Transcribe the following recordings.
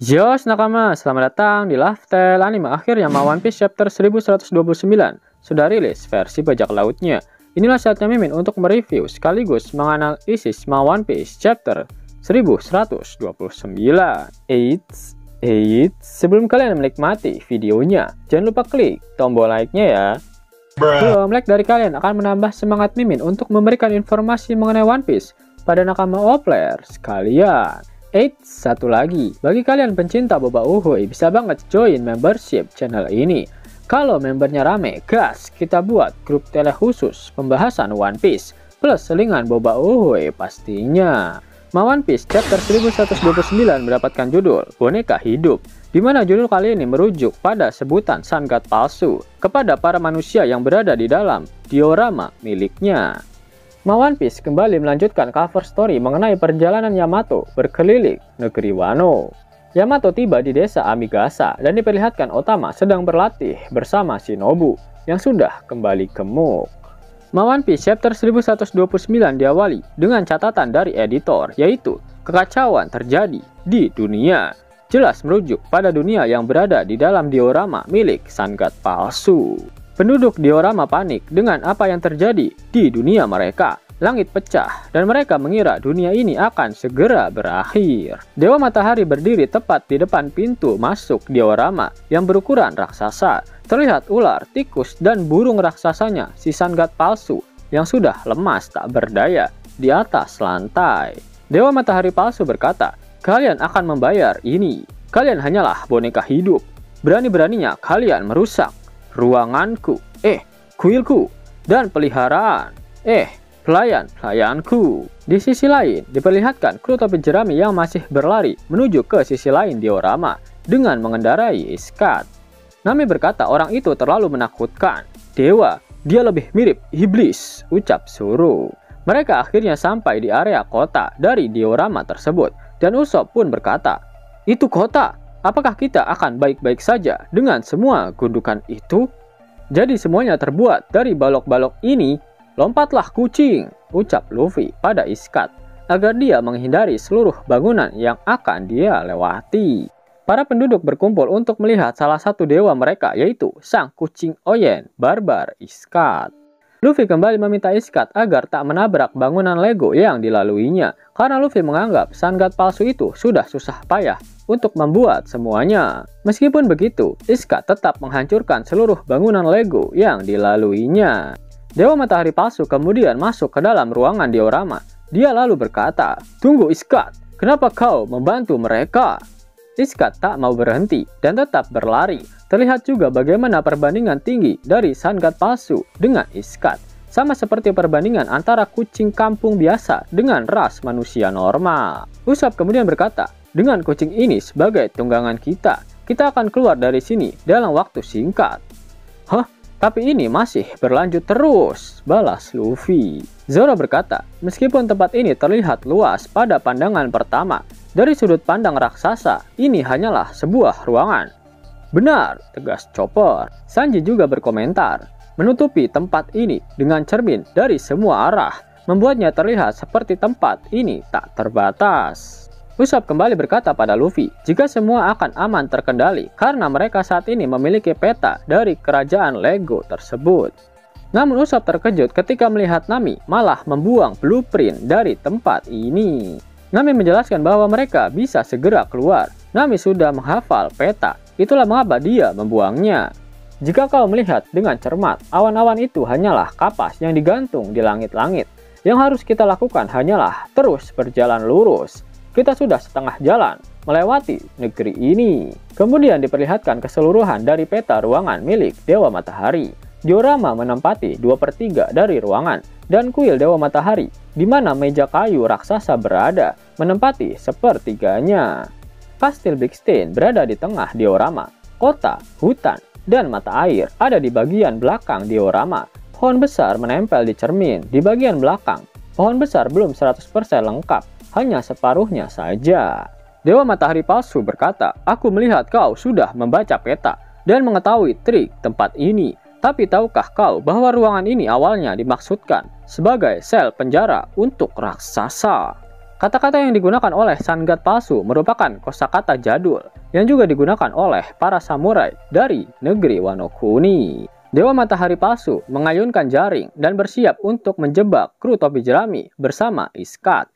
Yos nakama, selamat datang di Laftel. Anime akhirnya One Piece chapter 1129 sudah rilis versi bajak lautnya. Inilah saatnya Mimin untuk mereview sekaligus menganalisis One Piece chapter 1129. Sebelum kalian menikmati videonya, jangan lupa klik tombol like-nya ya. Belum like dari kalian akan menambah semangat Mimin untuk memberikan informasi mengenai One Piece pada nakama all-player sekalian. Satu lagi, bagi kalian pencinta boba uhuy, bisa banget join membership channel ini. Kalau membernya rame, gas, kita buat grup tele khusus pembahasan One Piece, plus selingan boba uhuy pastinya. One Piece chapter 1129 mendapatkan judul Boneka Hidup, di mana judul kali ini merujuk pada sebutan Sun God palsu kepada para manusia yang berada di dalam diorama miliknya. One Piece kembali melanjutkan cover story mengenai perjalanan Yamato berkeliling negeri Wano. Yamato tiba di desa Amigasa dan diperlihatkan Otama sedang berlatih bersama Shinobu yang sudah kembali gemuk. One Piece chapter 1129 diawali dengan catatan dari editor, yaitu kekacauan terjadi di dunia. Jelas merujuk pada dunia yang berada di dalam diorama milik Sun God palsu. Penduduk diorama panik dengan apa yang terjadi di dunia mereka. Langit pecah dan mereka mengira dunia ini akan segera berakhir. Dewa Matahari berdiri tepat di depan pintu masuk diorama yang berukuran raksasa. Terlihat ular, tikus, dan burung raksasanya si Sun God palsu yang sudah lemas tak berdaya di atas lantai. Dewa Matahari palsu berkata, "Kalian akan membayar ini. Kalian hanyalah boneka hidup. Berani-beraninya kalian merusak ruanganku, kuilku, dan peliharaan, pelayan-pelayanku." Di sisi lain, diperlihatkan kru topi jerami yang masih berlari menuju ke sisi lain diorama dengan mengendarai iskat. Nami berkata orang itu terlalu menakutkan. "Dewa, dia lebih mirip iblis," ucap Zoro. Mereka akhirnya sampai di area kota dari diorama tersebut, dan Usopp pun berkata, "Itu kota. Apakah kita akan baik-baik saja dengan semua gundukan itu?" "Jadi semuanya terbuat dari balok-balok ini? Lompatlah kucing," ucap Luffy pada iskat agar dia menghindari seluruh bangunan yang akan dia lewati. Para penduduk berkumpul untuk melihat salah satu dewa mereka, yaitu sang kucing Oyen, barbar iskat. Luffy kembali meminta iskat agar tak menabrak bangunan Lego yang dilaluinya, karena Luffy menganggap Sun God palsu itu sudah susah payah untuk membuat semuanya. Meskipun begitu, iskat tetap menghancurkan seluruh bangunan Lego yang dilaluinya. Dewa Matahari palsu kemudian masuk ke dalam ruangan diorama. Dia lalu berkata, "Tunggu iskat, kenapa kau membantu mereka?" Iskat tak mau berhenti dan tetap berlari. Terlihat juga bagaimana perbandingan tinggi dari Sun God palsu dengan iskat, sama seperti perbandingan antara kucing kampung biasa dengan ras manusia normal. Usopp kemudian berkata, "Dengan kucing ini sebagai tunggangan kita akan keluar dari sini dalam waktu singkat." "Hah? Tapi ini masih berlanjut terus," balas Luffy. Zoro berkata, "Meskipun tempat ini terlihat luas pada pandangan pertama, dari sudut pandang raksasa, ini hanyalah sebuah ruangan." "Benar," tegas Chopper. Sanji juga berkomentar, "Menutupi tempat ini dengan cermin dari semua arah membuatnya terlihat seperti tempat ini tak terbatas." Usopp kembali berkata pada Luffy, jika semua akan aman terkendali karena mereka saat ini memiliki peta dari kerajaan Lego tersebut. Namun Usopp terkejut ketika melihat Nami malah membuang blueprint dari tempat ini. Nami menjelaskan bahwa mereka bisa segera keluar. Nami sudah menghafal peta, itulah mengapa dia membuangnya. Jika kau melihat dengan cermat, awan-awan itu hanyalah kapas yang digantung di langit-langit. Yang harus kita lakukan hanyalah terus berjalan lurus. Kita sudah setengah jalan melewati negeri ini. Kemudian diperlihatkan keseluruhan dari peta ruangan milik Dewa Matahari. Diorama menempati 2/3 dari ruangan, dan kuil Dewa Matahari, di mana meja kayu raksasa berada, menempati 1/3-nya. Kastil Big Stain berada di tengah diorama. Kota, hutan, dan mata air ada di bagian belakang diorama. Pohon besar menempel di cermin di bagian belakang. Pohon besar belum 100% lengkap, hanya separuhnya saja. Dewa Matahari palsu berkata, "Aku melihat kau sudah membaca peta dan mengetahui trik tempat ini. Tapi tahukah kau bahwa ruangan ini awalnya dimaksudkan sebagai sel penjara untuk raksasa?" Kata-kata yang digunakan oleh Sun God palsu merupakan kosakata jadul yang juga digunakan oleh para samurai dari negeri Wano Kuni. Dewa Matahari palsu mengayunkan jaring dan bersiap untuk menjebak kru topi jerami bersama Iskat.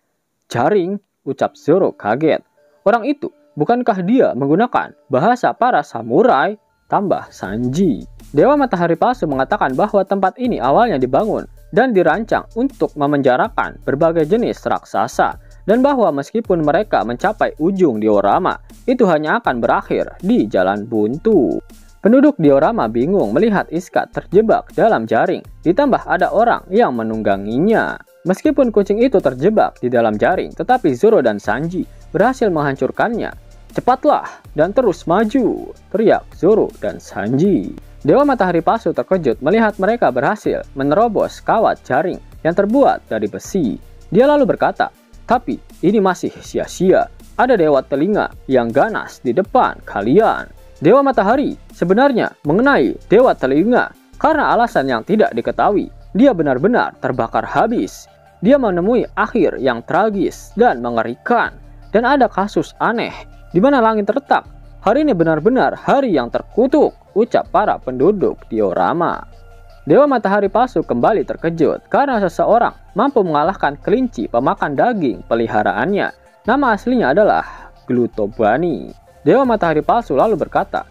Jaring, ucap Zoro kaget. Orang itu, bukankah dia menggunakan bahasa para samurai? Tambah Sanji. Dewa Matahari palsu mengatakan bahwa tempat ini awalnya dibangun dan dirancang untuk memenjarakan berbagai jenis raksasa. Dan bahwa meskipun mereka mencapai ujung diorama, itu hanya akan berakhir di jalan buntu. Penduduk diorama bingung melihat Iskat terjebak dalam jaring, ditambah ada orang yang menungganginya. Meskipun kucing itu terjebak di dalam jaring, tetapi Zoro dan Sanji berhasil menghancurkannya. Cepatlah dan terus maju, teriak Zoro dan Sanji. Dewa Matahari palsu terkejut melihat mereka berhasil menerobos kawat jaring yang terbuat dari besi. Dia lalu berkata, tapi ini masih sia-sia. Ada dewa telinga yang ganas di depan kalian. Dewa Matahari sebenarnya mengenai dewa telinga karena alasan yang tidak diketahui. Dia benar-benar terbakar habis. Dia menemui akhir yang tragis dan mengerikan. Dan ada kasus aneh di mana langit retak. Hari ini benar-benar hari yang terkutuk, ucap para penduduk diorama. Dewa Matahari palsu kembali terkejut karena seseorang mampu mengalahkan kelinci pemakan daging peliharaannya. Nama aslinya adalah Glutobani. Dewa Matahari palsu lalu berkata,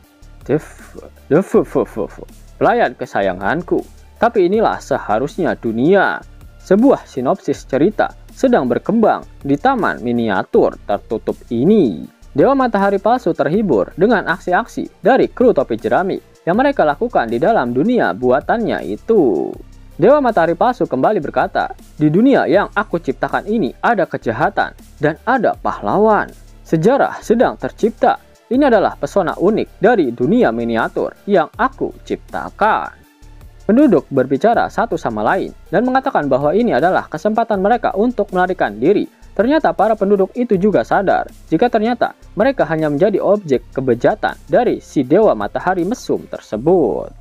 pelayan kesayanganku, tapi inilah seharusnya dunia. Sebuah sinopsis cerita sedang berkembang di taman miniatur tertutup ini. Dewa Matahari palsu terhibur dengan aksi-aksi dari kru topi jerami yang mereka lakukan di dalam dunia buatannya itu. Dewa Matahari palsu kembali berkata, di dunia yang aku ciptakan ini ada kejahatan dan ada pahlawan. Sejarah sedang tercipta. Ini adalah pesona unik dari dunia miniatur yang aku ciptakan. Penduduk berbicara satu sama lain dan mengatakan bahwa ini adalah kesempatan mereka untuk melarikan diri. Ternyata para penduduk itu juga sadar jika ternyata mereka hanya menjadi objek kebejatan dari si Dewa Matahari mesum tersebut.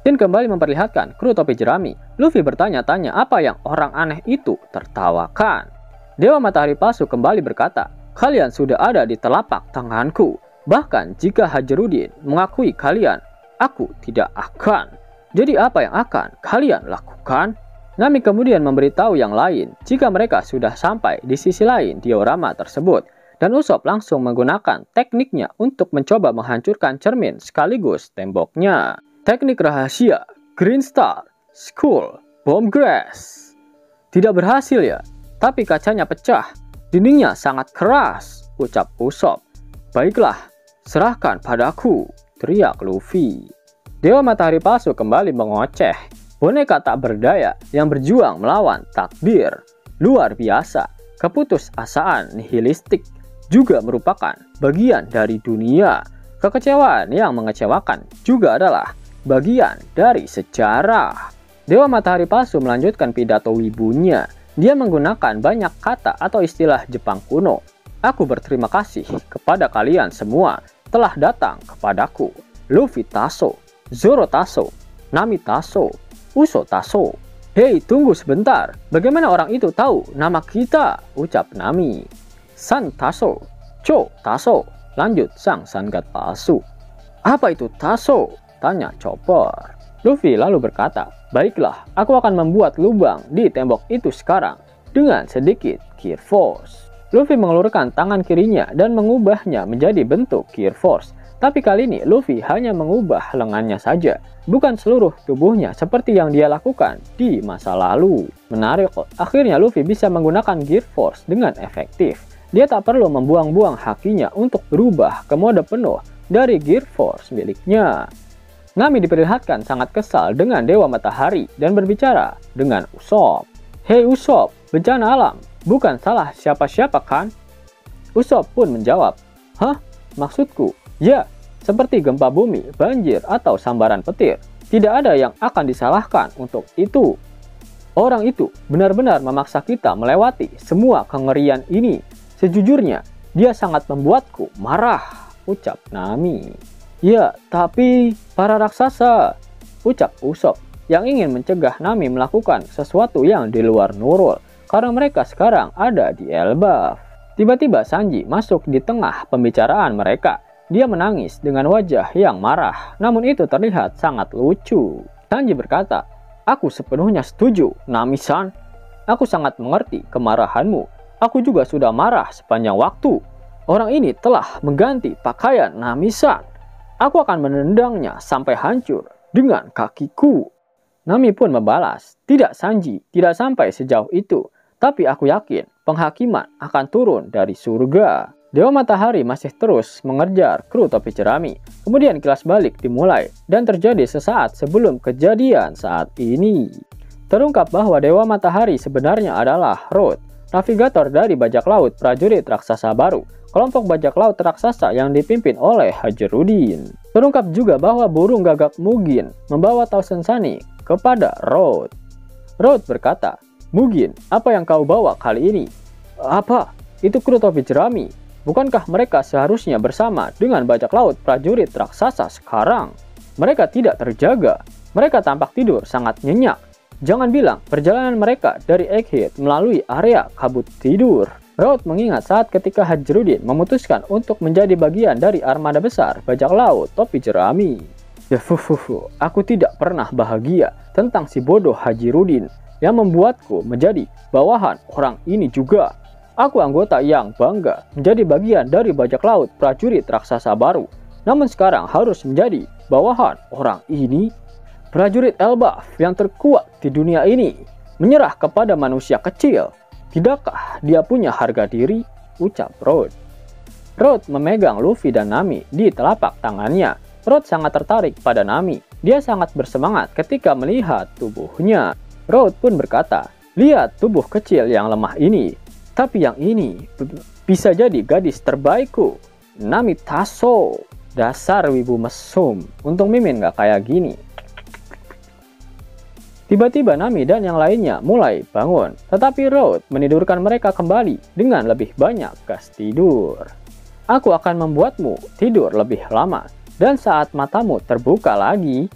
Shin kembali memperlihatkan kru topi jerami. Luffy bertanya-tanya apa yang orang aneh itu tertawakan. Dewa Matahari palsu kembali berkata, kalian sudah ada di telapak tanganku. Bahkan jika Hajarudin mengakui kalian, aku tidak akan. Jadi apa yang akan kalian lakukan? Nami kemudian memberitahu yang lain jika mereka sudah sampai di sisi lain diorama tersebut. Dan Usopp langsung menggunakan tekniknya untuk mencoba menghancurkan cermin sekaligus temboknya. Teknik rahasia, Green Star, Skull, Bomb Grass. Tidak berhasil ya, tapi kacanya pecah. Dindingnya sangat keras, ucap Usopp. Baiklah, serahkan padaku, teriak Luffy. Dewa Matahari palsu kembali mengoceh. Boneka tak berdaya yang berjuang melawan takdir. Luar biasa, keputusasaan nihilistik juga merupakan bagian dari dunia. Kekecewaan yang mengecewakan juga adalah bagian dari sejarah. Dewa Matahari palsu melanjutkan pidato wibunya. Dia menggunakan banyak kata atau istilah Jepang kuno. Aku berterima kasih kepada kalian semua telah datang kepadaku. Luffy Tasso, Zoro Tasso, Nami Tasso, Usopp Tasso. Hei, tunggu sebentar. Bagaimana orang itu tahu nama kita? Ucap Nami. San Tasso, Cho Tasso. Lanjut sang Sun God palsu. Apa itu Tasso? Tanya Chopper. Luffy lalu berkata, baiklah, aku akan membuat lubang di tembok itu sekarang dengan sedikit Gear Force. Luffy mengelurkan tangan kirinya dan mengubahnya menjadi bentuk Gear Force. Tapi kali ini Luffy hanya mengubah lengannya saja, bukan seluruh tubuhnya seperti yang dia lakukan di masa lalu. Menarik kok, akhirnya Luffy bisa menggunakan Gear Force dengan efektif. Dia tak perlu membuang-buang hakinya untuk berubah ke mode penuh dari Gear Force miliknya. Nami diperlihatkan sangat kesal dengan Dewa Matahari dan berbicara dengan Usopp. Hei Usopp, bencana alam bukan salah siapa-siapa kan? Usopp pun menjawab, hah? Maksudku? Ya, seperti gempa bumi, banjir, atau sambaran petir. Tidak ada yang akan disalahkan untuk itu. Orang itu benar-benar memaksa kita melewati semua kengerian ini. Sejujurnya, dia sangat membuatku marah, ucap Nami. Ya, tapi para raksasa, ucap Usopp yang ingin mencegah Nami melakukan sesuatu yang di luar nurul. karena mereka sekarang ada di Elbaf. Tiba-tiba Sanji masuk di tengah pembicaraan mereka. Dia menangis dengan wajah yang marah, namun itu terlihat sangat lucu. Sanji berkata, "Aku sepenuhnya setuju, Nami-san. Aku sangat mengerti kemarahanmu. Aku juga sudah marah sepanjang waktu. Orang ini telah mengganti pakaian Nami-san. Aku akan menendangnya sampai hancur dengan kakiku." Nami pun membalas, "Tidak Sanji, tidak sampai sejauh itu. Tapi aku yakin penghakiman akan turun dari surga." Dewa Matahari masih terus mengejar kru topi jerami. Kemudian kilas balik dimulai dan terjadi sesaat sebelum kejadian saat ini. Terungkap bahwa Dewa Matahari sebenarnya adalah Road, navigator dari bajak laut prajurit raksasa baru, kelompok bajak laut raksasa yang dipimpin oleh Hajarudin. Terungkap juga bahwa burung gagak Mugin membawa Tausen Sunny kepada Road. Road berkata, "Mugin, apa yang kau bawa kali ini?" "Apa? Itu kru topi jerami. Bukankah mereka seharusnya bersama dengan bajak laut prajurit raksasa sekarang? Mereka tidak terjaga. Mereka tampak tidur sangat nyenyak. Jangan bilang perjalanan mereka dari Egghead melalui area kabut tidur." Road mengingat saat ketika Hajarudin memutuskan untuk menjadi bagian dari armada besar bajak laut topi jerami. Aku tidak pernah bahagia tentang si bodoh Hajarudin yang membuatku menjadi bawahan orang ini juga. Aku anggota yang bangga menjadi bagian dari bajak laut prajurit raksasa baru, namun sekarang harus menjadi bawahan orang ini. Prajurit Elbaf yang terkuat di dunia ini menyerah kepada manusia kecil. Tidakkah dia punya harga diri? Ucap Road. Road memegang Luffy dan Nami di telapak tangannya. Road sangat tertarik pada Nami. Dia sangat bersemangat ketika melihat tubuhnya. Road pun berkata, "Lihat tubuh kecil yang lemah ini. Tapi yang ini bisa jadi gadis terbaikku. Nami Taso." Dasar wibu mesum. Untung Mimin gak kayak gini. Tiba-tiba Nami dan yang lainnya mulai bangun. Tetapi Road menidurkan mereka kembali dengan lebih banyak gas tidur. "Aku akan membuatmu tidur lebih lama. Dan saat matamu terbuka lagi."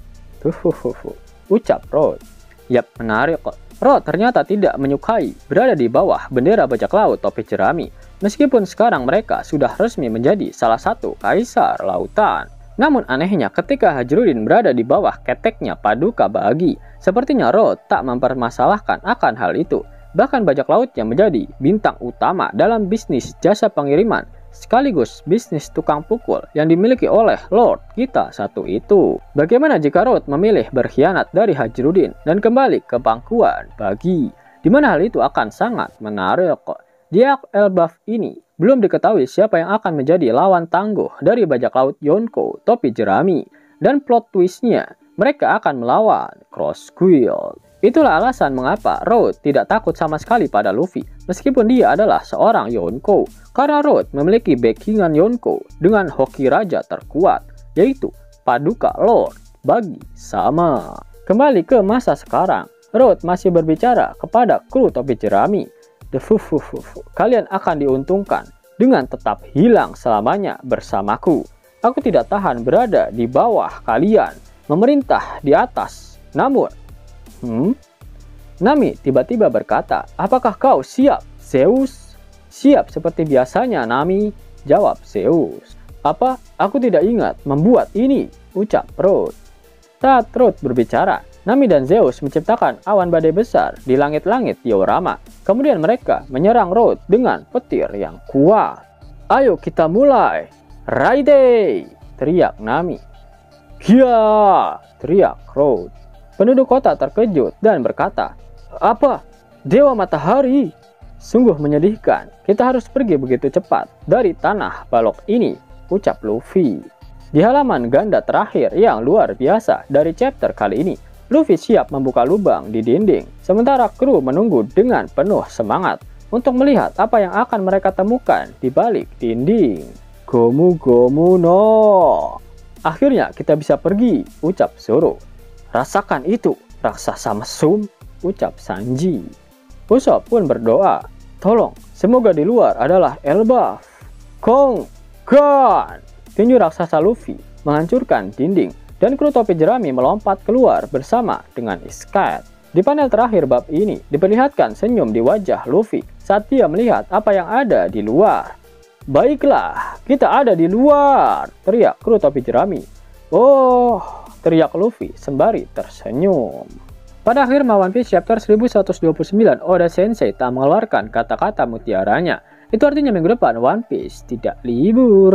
Ucap Road. Yap, menarik kok. Road ternyata tidak menyukai berada di bawah bendera bajak laut topi jerami, meskipun sekarang mereka sudah resmi menjadi salah satu kaisar lautan. Namun anehnya ketika Hajarudin berada di bawah keteknya Paduka Bagi, sepertinya Road tak mempermasalahkan akan hal itu. Bahkan bajak lautnya menjadi bintang utama dalam bisnis jasa pengiriman, sekaligus bisnis tukang pukul yang dimiliki oleh Lord kita satu itu. Bagaimana jika Road memilih berkhianat dari Hajarudin dan kembali ke pangkuan Bagi? Di mana hal itu akan sangat menarik kok. Di Elbaf ini belum diketahui siapa yang akan menjadi lawan tangguh dari bajak laut Yonko topi jerami. Dan plot twistnya, mereka akan melawan Cross Guild. Itulah alasan mengapa Road tidak takut sama sekali pada Luffy, meskipun dia adalah seorang Yonko. Karena Road memiliki backingan Yonko dengan hoki raja terkuat, yaitu Paduka Lord Bagi sama. Kembali ke masa sekarang, Road masih berbicara kepada kru topi jerami. Kalian akan diuntungkan dengan tetap hilang selamanya bersamaku. Aku tidak tahan berada di bawah kalian, memerintah di atas. Namun, Nami tiba-tiba berkata, "Apakah kau siap, Zeus?" "Siap seperti biasanya, Nami," jawab Zeus. "Apa? Aku tidak ingat membuat ini," ucap Road. Saat Road berbicara, Nami dan Zeus menciptakan awan badai besar di langit-langit diorama. Kemudian mereka menyerang Road dengan petir yang kuat. "Ayo kita mulai. Raide!" teriak Nami. "Kia!" teriak Road. Penduduk kota terkejut dan berkata, "Apa? Dewa Matahari? Sungguh menyedihkan. Kita harus pergi begitu cepat dari tanah balok ini," ucap Luffy. Di halaman ganda terakhir yang luar biasa dari chapter kali ini, Luffy siap membuka lubang di dinding, sementara kru menunggu dengan penuh semangat untuk melihat apa yang akan mereka temukan di balik dinding. "Gomu Gomu no. Akhirnya kita bisa pergi," ucap Zoro. "Rasakan itu, raksasa mesum," ucap Sanji. Usopp pun berdoa, "Tolong, semoga di luar adalah Elbaf." Kong Gun! Tinju raksasa Luffy menghancurkan dinding dan kru topi jerami melompat keluar bersama dengan Skat. Di panel terakhir bab ini, diperlihatkan senyum di wajah Luffy saat dia melihat apa yang ada di luar. "Baiklah, kita ada di luar!" teriak kru topi jerami. "Oh," teriak Luffy sembari tersenyum. Pada akhir One Piece chapter 1129, Oda Sensei tak mengeluarkan kata-kata mutiaranya. Itu artinya minggu depan One Piece tidak libur.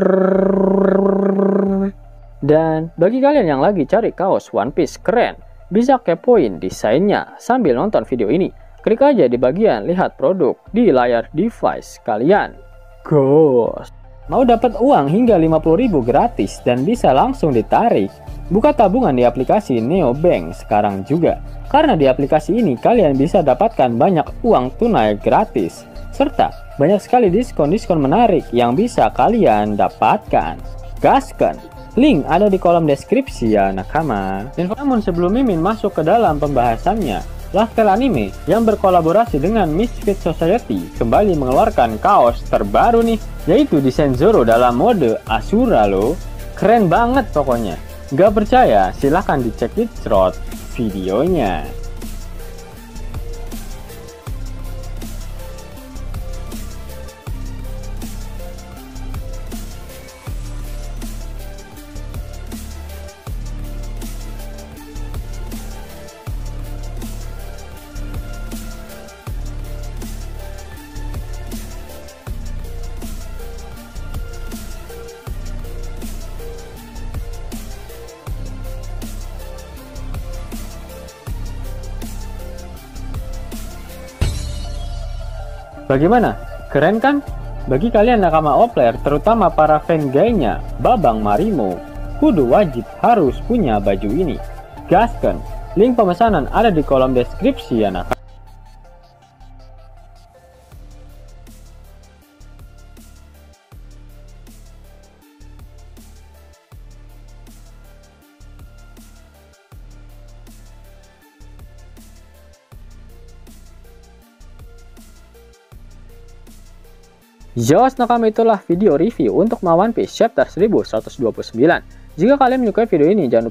Dan bagi kalian yang lagi cari kaos One Piece keren, bisa kepoin desainnya sambil nonton video ini. Klik aja di bagian lihat produk di layar device kalian. Ghost. Mau dapat uang hingga 50.000 gratis dan bisa langsung ditarik? Buka tabungan di aplikasi Neobank sekarang juga. Karena di aplikasi ini kalian bisa dapatkan banyak uang tunai gratis. Serta banyak sekali diskon-diskon menarik yang bisa kalian dapatkan. Gaskan! Link ada di kolom deskripsi ya nakama. Namun sebelum Mimin masuk ke dalam pembahasannya, Laskar Anime yang berkolaborasi dengan Misfit Society kembali mengeluarkan kaos terbaru nih, yaitu desain Zoro dalam mode Asura loh. Keren banget pokoknya. Gak percaya? Silahkan dicek di short videonya. Bagaimana? Keren kan? Bagi kalian nakama Opler, terutama para fan gaynya Babang Marimo, kudu wajib harus punya baju ini. Gaskan! Link pemesanan ada di kolom deskripsi ya nakama. Yos nakama, itulah video review untuk One Piece chapter 1129. Jika kalian menyukai video ini, jangan lupa